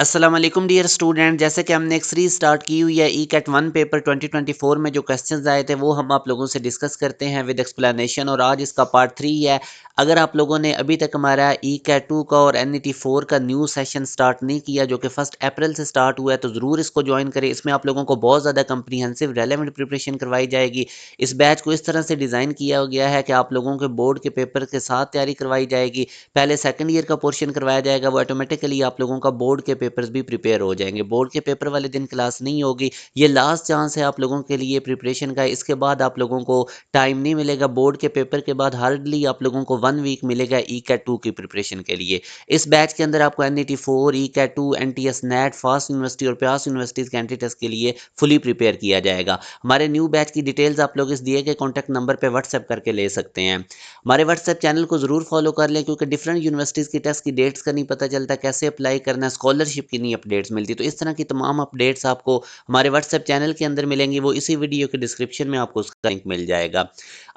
अस्सलाम वालेकुम dear student. जैसे कि हमने एक सीरीज स्टार्ट की हुई है ई कैट 1 पेपर 2024 में जो क्वेश्चंस आए थे वो हम आप लोगों से डिस्कस करते हैं विद एक्सप्लेनेशन, और आज इसका पार्ट 3 है। अगर आप लोगों ने अभी तक हमारा ई कैट 2 का और NET 4 का न्यू सेशन स्टार्ट नहीं किया जो कि 1 अप्रैल से स्टार्ट हुआ है तो ज़रूर इसको ज्वाइन करें। इसमें आप लोगों को बहुत ज़्यादा कंप्रीहेंसिव रेलेवेंट प्रिपरेशन करवाई जाएगी। इस बैच को इस तरह से डिज़ाइन किया गया है कि आप लोगों के बोर्ड के पेपर के साथ तैयारी करवाई जाएगी। पहले सेकंड ईयर का पोर्शन करवाया जाएगा, वो ऑटोमेटिकली आप लोगों का बोर्ड के पेपर्स भी प्रिपेयर हो जाएंगे। बोर्ड के पेपर वाले दिन क्लास नहीं होगी, ये लास्ट चांस है आप लोगों के लिए प्रिपरेशन का। इसके बाद आप लोगों को टाइम नहीं मिलेगा। बोर्ड के पेपर के बाद हार्डली आप लोगों को 1 वीक मिलेगा ई कैट 2 की प्रिपरेशन के लिए। इस बैच के अंदर आपको NET 4, E CAT 2, NTS NET, FAST university और प्यास यूनिवर्सिटीज कैंडिडेट्स के लिए फुली प्रिपेयर किया जाएगा। हमारे न्यू बैच की डिटेल्स आप लोग इस दिए गए कॉन्टैक्ट नंबर पर व्हाट्सएप करके ले सकते हैं। हमारे व्हाट्सएप चैनल को ज़रूर फॉलो कर लें, क्योंकि डिफरेंट यूनिवर्सिटीज़ की टेस्ट की डेट्स का नहीं पता चलता, कैसे अप्लाई करना है, स्कॉलरशिप की नहीं अपडेट्स मिलती। तो इस तरह की तमाम अपडेट्स आपको हमारे व्हाट्सएप चैनल के अंदर मिलेंगी, वो इसी वीडियो के डिस्क्रिप्शन में आपको उसका लिंक मिल जाएगा।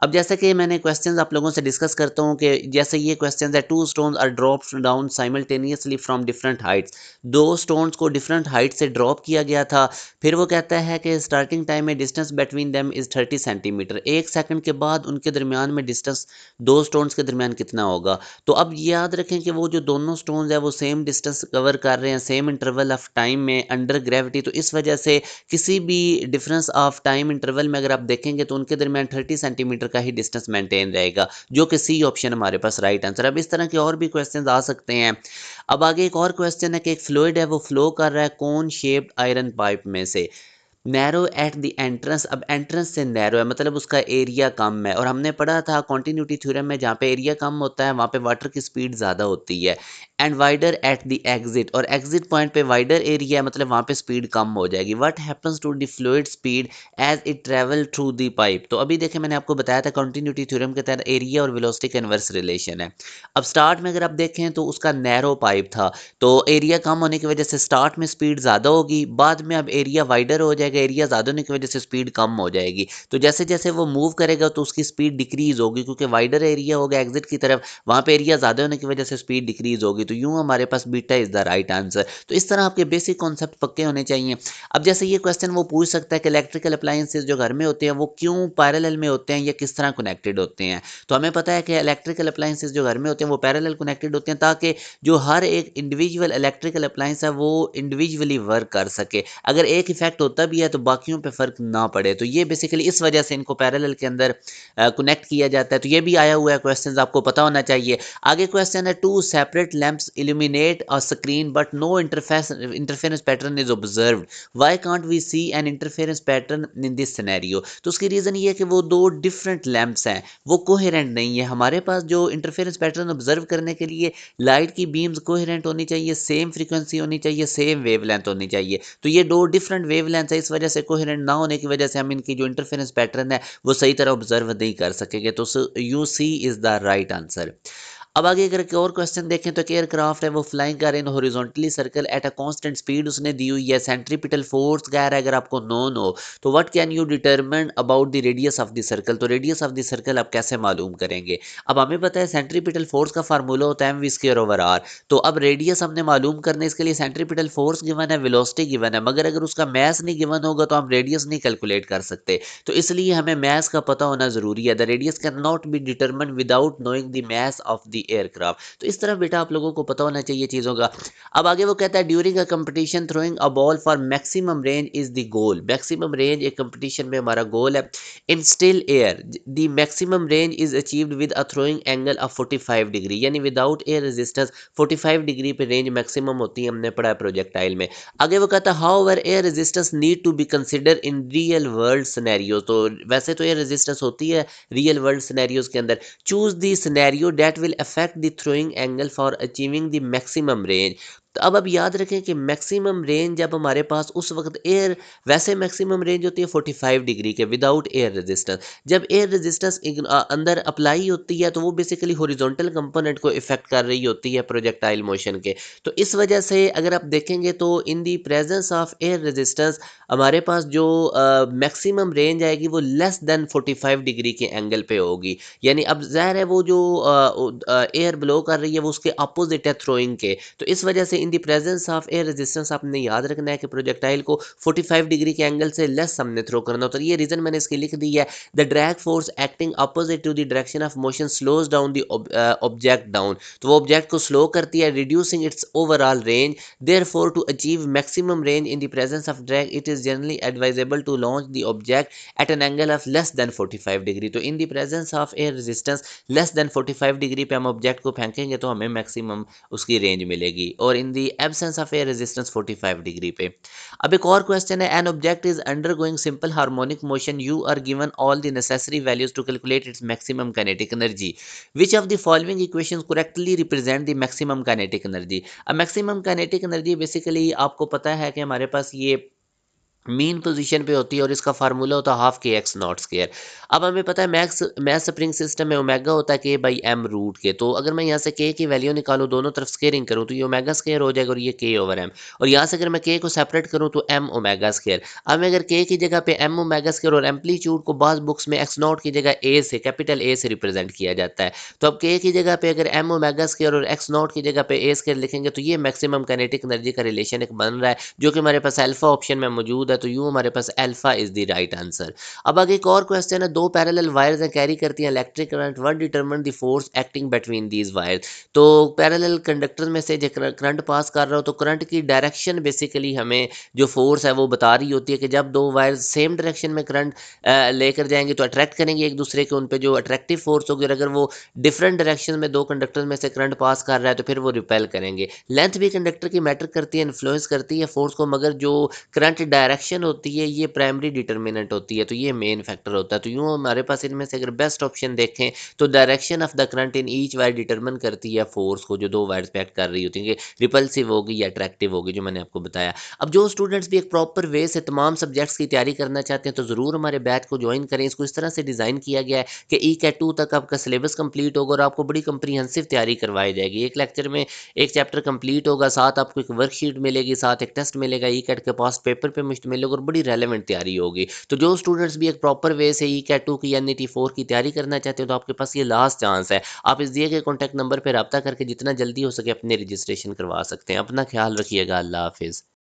अब जैसे कि मैंने क्वेश्चंस आप लोगों से डिस्कस करता हूँ कि जैसे ये क्वेश्चंस है, 2 stones are dropped down simultaneously from different heights. 2 stones को डिफरेंट हाइट से ड्रॉप किया गया था। फिर वो कहता है कि स्टार्टिंग टाइम में distance between them is 30 centimetre. 1 second के बाद उनके दरमियान में डिस्टेंस 2 स्टोन्स के दरमियान कितना होगा। तो अब याद रखें कि वो जो दोनों स्टोन्स है वो सेम डिस्टेंस कवर कर रहे हैं, सेम इंटरवल ऑफ टाइम में अंडर ग्रेविटी। तो इस वजह से किसी भी डिफरेंस ऑफ टाइम इंटरवल में अगर आप देखेंगे तो उनके दरमियान 30 सेंटीमीटर का ही डिस्टेंस मेंटेन रहेगा, जो कि सी ऑप्शन हमारे पास राइट आंसर। अब इस तरह के और भी क्वेश्चन आ सकते हैं। अब आगे एक और क्वेश्चन है कि एक फ्लूइड है वो फ्लो कर रहा है कोन शेप्ड आयरन पाइप में से। नैरो एट द एंट्रेंस, अब एंट्रेंस से नैरो है मतलब उसका एरिया कम है, और हमने पढ़ा था कॉन्टिन्यूटी थ्योरम में जहाँ पे एरिया कम होता है वहाँ पे वाटर की स्पीड ज़्यादा होती है। And wider at the exit, और एग्जिट पॉइंट पे वाइडर एरिया है मतलब वहाँ पे स्पीड कम हो जाएगी। What happens to the fluid speed as it travel through the pipe. तो अभी देखें मैंने आपको बताया था कॉन्टिन्यूटी थ्योरम के तहत एरिया और वेलोसिटी का इनवर्स रिलेशन है। अब स्टार्ट में अगर आप देखें तो उसका नैरो पाइप था, तो एरिया कम होने की वजह से स्टार्ट में स्पीड ज़्यादा होगी, बाद में अब एरिया वाइडर हो जाएगा, एरिया ज़्यादा होने की वजह से स्पीड कम हो जाएगी। तो जैसे जैसे वो मूव करेगा तो उसकी स्पीड डिक्रीज होगी, क्योंकि वाइडर एरिया होगा एग्जिट की तरफ, वहाँ पे एरिया ज़्यादा होने की वजह से स्पीड डिक्रीज होगी। तो यूँ हमारे पास beta is the right answer. तो इस तरह आपके बेसिक कॉन्सेप्ट पक्के होने चाहिए। अब जैसे ये क्वेश्चन वो पूछ सकता है कि इलेक्ट्रिकल अप्लायंसेज जो घर में होते हैं वो क्यों पैरेलल में होते हैं या किस तरह कनेक्टेड होते हैं। तो हमें पता है कि इलेक्ट्रिकल अप्लायंसेज जो घर में होते हैं वो पैरेलल कनेक्टेड होते हैं, ताकि जो हर एक इंडिविजुअल इलेक्ट्रिकल अप्लायंस है वो इंडिविजुअली वर्क कर सके। अगर एक इफेक्ट होता भी है तो बाकियों पे फ़र्क ना पड़े। तो ये बेसिकली इस वजह से इनको पैरेलल के अंदर कनेक्ट किया जाता है। तो ये भी आया हुआ है क्वेश्चन, आपको पता होना चाहिए। आगे क्वेश्चन है, 2 separate lamps illuminate a screen but no interference pattern is observed. Why can't we see an interference pattern in this scenario. तो उसकी रीज़न ये है कि वो 2 डिफरेंट लैंप्स हैं, वो कोहेरेंट नहीं है। हमारे पास जो इंटरफेरेंस पैटर्न ऑब्जर्व करने के लिए लाइट की बीम्स कोहेरेंट होनी चाहिए, सेम फ्रीक्वेंसी होनी चाहिए, सेम वेवलेंथ होनी चाहिए। तो ये 2 डिफरेंट वेवलेंथ है, इस वजह से कोहेरेंट ना होने की वजह से हम इनकी जो इंटरफेरेंस पैटर्न है वो सही तरह ऑब्जर्व नहीं कर सकेंगे। तो you see is the right answer. अब आगे अगर एक और क्वेश्चन देखें तो एक एयरक्राफ्ट है वो फ्लाइंग कर रहे हैं horizontally circle at a constant speed, उसने दी हुई है। सेंट्रीपिटल फोर्स कह रहा है अगर आपको नोन हो तो what can you determine about the radius of the circle. तो रेडियस ऑफ द सर्कल आप कैसे मालूम करेंगे। अब हमें पता है सेंट्रीपिटल फोर्स का फार्मूला होता है mv²/r। तो अब रेडियस हमने मालूम करने इसके लिए सेंट्रीपिटल फोर्स गिवन है, वेलोसिटी गिवन है, मगर अगर उसका मैस नहीं गिवन होगा तो हम रेडियस नहीं कैलकुलेट कर सकते। तो इसलिए हमें मैस का पता होना जरूरी है। The radius can not be determine without knowing the mass of the aircraft. तो इस तरह बेटा आप लोगों को पता होना चाहिए चीज़ों का। अब आगे वो कहता है, during a competition throwing a ball for maximum range is the goal. Maximum range एक कंपटीशन में हमारा गोल है। In still air the maximum range is achieved with a throwing angle of 45 degree, यानी विदाउट एयर रेजिस्टेंस 45 डिग्री पे range maximum होती है, हमने पढ़ा है प्रोजेक्टाइल में। आगे वो कहता है, however air resistance need to be consider in real world scenario. तो वैसे तो एयर रेजिस्टेंस होती है रियल वर्ल्ड सिनेरियोज के अंदर। Choose the scenario that will affect the throwing angle for achieving the maximum range. तो अब याद रखें कि मैक्सिमम रेंज जब हमारे पास उस वक्त एयर, वैसे मैक्सिमम रेंज होती है 45 डिग्री के विदाउट एयर रेजिस्टेंस। जब एयर रेजिस्टेंस अंदर अप्लाई होती है तो वो बेसिकली हॉरिजॉन्टल कंपोनेंट को इफेक्ट कर रही होती है प्रोजेक्टाइल मोशन के। तो इस वजह से अगर आप देखेंगे तो in the presence of air resistance हमारे पास जो मैक्सिमम रेंज आएगी वो लेस देन 45 डिग्री के एंगल पे होगी। यानी अब ज़ाहिर है वो जो एयर ब्लो कर रही है वो उसके अपोजिट है थ्रोइंग के। तो इस वजह से in the presence of air resistance आपने याद रखना है कि प्रोजेक्टाइल को 45 डिग्री के एंगल से लेस हमने थ्रो करना होता है। ये रीजन मैंने इसकी लिख दी है। The drag force acting opposite to the direction of motion slows down the object down, तो वो ऑब्जेक्ट को स्लो करती है, reducing its overall range. Therefore, to achieve maximum range in the presence of drag, it is generally advisable to launch the object at an angle of less than 45 degree. तो in the presence of air resistance less than 45 degree पे हम object को फेंकेंगे तो हमें maximum उसकी range मिलेगी, और in the absence of air resistance 45 degree पे। अब एक और क्वेश्चन है, an object is undergoing simple harmonic motion, you are given all the necessary values to calculate its maximum kinetic energy, which of the following equations correctly represent the maximum kinetic energy. अब maximum kinetic energy basically आपको पता है कि हमारे पास ये mean position पे होती है और इसका फार्मूला होता है हाफ के एक्स नॉट स्केयर। अब हमें पता है मैक्स स्प्रिंग सिस्टम में ओमेगा होता है के बाई एम रूट के, तो अगर मैं यहाँ से के की वैल्यू निकालूँ दोनों तरफ स्केयरिंग करूँ तो ये ओमेगा स्केयर हो जाएगा और ये के ओवर एम, और यहाँ से अगर मैं के को सेपरेट करूँ तो एम ओमेगा स्केयर। अब मैं अगर के की जगह पे एम ओमेगा स्केयर, और एम्पलीट्यूड को बाज बुक्स में एक्स नॉट की जगह ए से कैपिटल ए से रिप्रेजेंट किया जाता है, तो अब के की जगह पे अगर एम ओमेगा स्केयर और एक्स नॉट की जगह पे ए स्केयर लिखेंगे तो ये मैक्सिमम काइनेटिक एनर्जी का रिलेशन एक बन रहा है जो कि हमारे पास अल्फा ऑप्शन में मौजूद है, तो यूं हमारे पास alpha is the right answer. अब आगे एक और क्वेश्चन है, दो पैरेलल वायर्स हैं कैरी करती हैं electric current, what determine the force acting between these wires. तो पैरेलल कंडक्टर में से जो करंट पास कर रहा हो तो करंट की डायरेक्शन बेसिकली हमें जो फोर्स है वो बता रही होती है कि जब दो वायर्स सेम डायरेक्शन में करंट लेकर जाएंगे तो अट्रैक्ट करेंगे एक दूसरे के, उन पे जो अट्रैक्टिव फोर्स होगी, और अगर वो डिफरेंट डायरेक्शन में दो कंडक्टर में से करंट पास कर रहा है तो फिर वो रिपेल करेंगे। लेंथ भी कंडक्टर की मैटर करती है, इन्फ्लुएंस करती है फोर्स को, मगर जो करंट डायरेक्शन होती है ये प्राइमरी डिटर्मिनेंट होती है, तो ये मेन फैक्टर होता है। तो यूँ हमारे पास इनमें से अगर बेस्ट ऑप्शन देखें तो direction of the current in each wire determine करती है फोर्स को जो दो वायर्स पे एक्ट कर रही होती है, रिपल्सिव होगी या अट्रैक्टिव होगी, जो मैंने आपको बताया। अब जो स्टूडेंट्स भी एक प्रॉपर वे से तमाम सब्जेक्ट्स की तैयारी करना चाहते हैं तो ज़रूर हमारे बैच को ज्वाइन करें। इसको इस तरह से डिज़ाइन किया गया है कि ई कैट 2 तक आपका सिलेबस कंप्लीट होगा और आपको बड़ी कंप्रीहेंसिव तैयारी करवाई जाएगी। एक लेक्चर में एक चैप्टर कंप्लीट होगा, साथ आपको एक वर्कशीट मिलेगी, साथ एक टेस्ट मिलेगा, ई कैट के पास पेपर पे मुश्तमिल होगा और बड़ी रेलेवेंट तैयारी होगी। तो जो स्टूडेंट्स भी एक प्रॉपर वे से ई कैट 2 की या NET 4 की तैयारी करना चाहते हो तो आपके पास ये लास्ट चांस है। आप इस दिए गए कॉन्टैक्ट नंबर पर रब्ता करके जितना जल्दी हो सके अपने रजिस्ट्रेशन करवा सकते हैं। अपना ख्याल रखिएगा। अल्लाह हाफिज़।